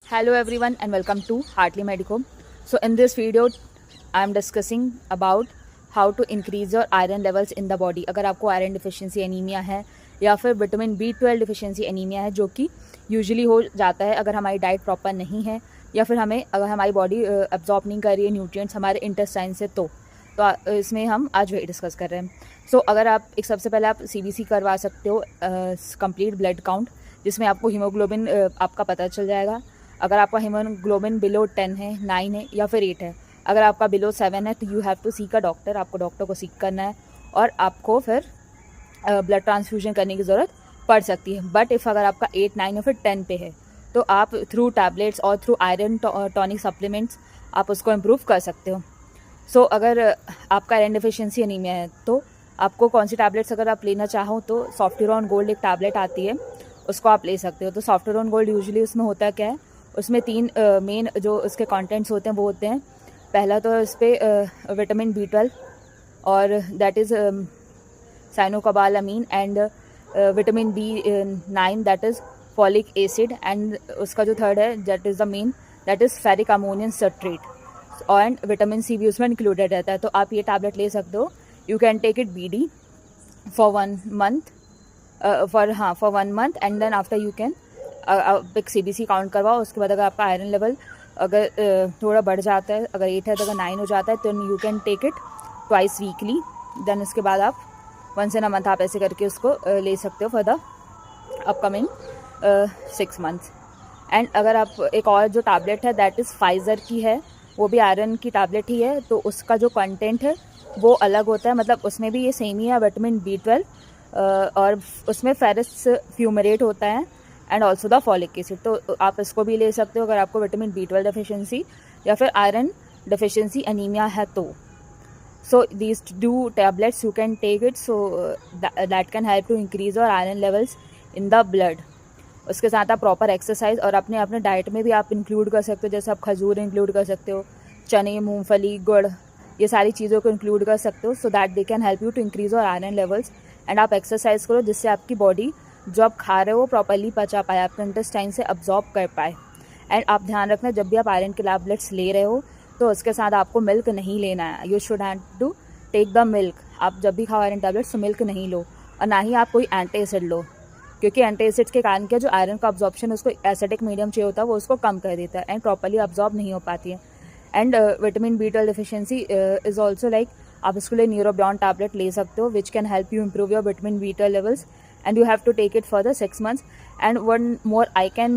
Hello everyone and welcome to Heartly Medico. So in this video I am discussing about how to increase your iron levels in the body. अगर आपको iron deficiency anaemia है या फिर vitamin B12 deficiency anaemia है, जो कि usually हो जाता है अगर हमारी डाइट प्रॉपर नहीं है या फिर अगर हमारी बॉडी एब्जॉर्ब नहीं कर रही है न्यूट्रिएंट्स हमारे इंटेस्टाइन से, तो इसमें हम आज वही डिस्कस कर रहे हैं. सो अगर आप सबसे पहले आप CBC करवा सकते हो, कंप्लीट ब्लड काउंट, जिसमें आपको हीमोग्लोबिन आपका पता चल जाएगा. अगर आपका हीमोग्लोबिन बिलो 10 है, 9 है या फिर 8 है, अगर आपका बिलो 7 है तो you have to seek a doctor. आपको डॉक्टर को सीक करना है और आपको फिर ब्लड ट्रांसफ्यूजन करने की ज़रूरत पड़ सकती है. बट इफ़ अगर आपका 8, 9 या फिर 10 पे है तो आप थ्रू टैबलेट्स और थ्रू आयरन टॉनिक सप्लीमेंट्स आप उसको इम्प्रूव कर सकते हो. सो अगर आपका आयरन डिफिशिएंसी एनीमिया है तो आपको कौन सी टैबलेट्स अगर आप लेना चाहो तो सॉफ्टुरॉन गोल्ड एक टैबलेट आती है, उसको आप ले सकते हो. तो सॉफ्टुरॉन गोल्ड यूजुअली उसमें होता क्या है, उसमें 3 मेन जो उसके कंटेंट्स होते हैं वो होते हैं. पहला तो इस पर विटामिन B12 और that is cyanocobalamin and vitamin B9 that is folic acid, and उसका जो थर्ड है that is the main that is ferric ammonium citrate, and vitamin C भी उसमें इंक्लूडेड रहता है. तो आप ये टैबलेट ले सकते हो. You can take it BD for 1 month for 1 month and then after you can एक CBC काउंट करवाओ. उसके बाद अगर आपका आयरन लेवल अगर थोड़ा बढ़ जाता है, अगर 8 है तो अगर 9 हो जाता है तो you can take it twice weekly. Then उसके बाद आप once in a month आप ऐसे करके उसको ले सकते हो for the upcoming 6 months. And अगर आप एक और जो टैबलेट है दैट इज़ फाइज़र की है, वो भी आयरन की टैबलेट ही है, तो उसका जो कंटेंट है वो अलग होता है. मतलब उसमें भी ये सेम ही है, विटामिन B12 और उसमें फेरस फ्यूमरेट होता है and also the folic acid. तो आप इसको भी ले सकते हो अगर आपको विटामिन B12 डिफिशिएंसी या फिर आयरन डिफिशिएंसी एनीमिया है तो. So these 2 tablets you can take it, so that can help to increase your iron levels in the blood. उसके साथ आप प्रॉपर एक्सरसाइज और अपने डाइट में भी आप इंक्लूड कर सकते हो. जैसे आप खजूर इंक्लूड कर सकते हो, चने, मूंगफली, गुड़, ये सारी चीज़ों को इंक्लूड कर सकते हो, so that they can help you to increase your iron levels. And आप एक्सरसाइज करो जिससे आपकी बॉडी जो आप खा रहे हो वो प्रॉपरली पचा पाए, आपके इंटेस्टाइन से अब्जॉर्ब कर पाए. एंड आप ध्यान रखना जब भी आप आयरन के टैबलेट्स ले रहे हो तो उसके साथ आपको मिल्क नहीं लेना है. You should have to take the milk. आप जब भी खाओ आयरन टैबलेट्स तो मिल्क नहीं लो, और ना ही आप कोई एंटी एसिड लो, क्योंकि एंटी एसिड्स के कारण क्या जो आयरन का अब्जॉर्प्शन उसको एसिडिक मीडियम चाहिए होता है वो उसको कम कर देता है एंड प्रॉपरली अब्जॉर्ब नहीं हो पाती है. And vitamin B12 deficiency is also like आप इसके लिए न्यूरोब्लॉन टैबलेट ले सकते हो which can help you improve your vitamin B12 levels, and you have to take it for the 6 months. And one more I can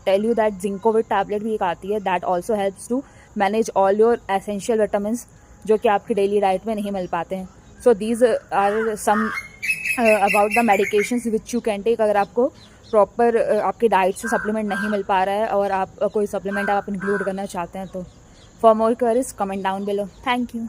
tell you that Zincovit tablet भी एक आती है that also helps to manage all your essential vitamins जो कि आपकी daily diet में नहीं मिल पाते हैं. So these are some about the medications which you can take अगर आपको प्रॉपर आपकी डाइट से सप्लीमेंट नहीं मिल पा रहा है और आप कोई सप्लीमेंट आप इंक्लूड करना चाहते हैं तो. For more queries comment down below. Thank you.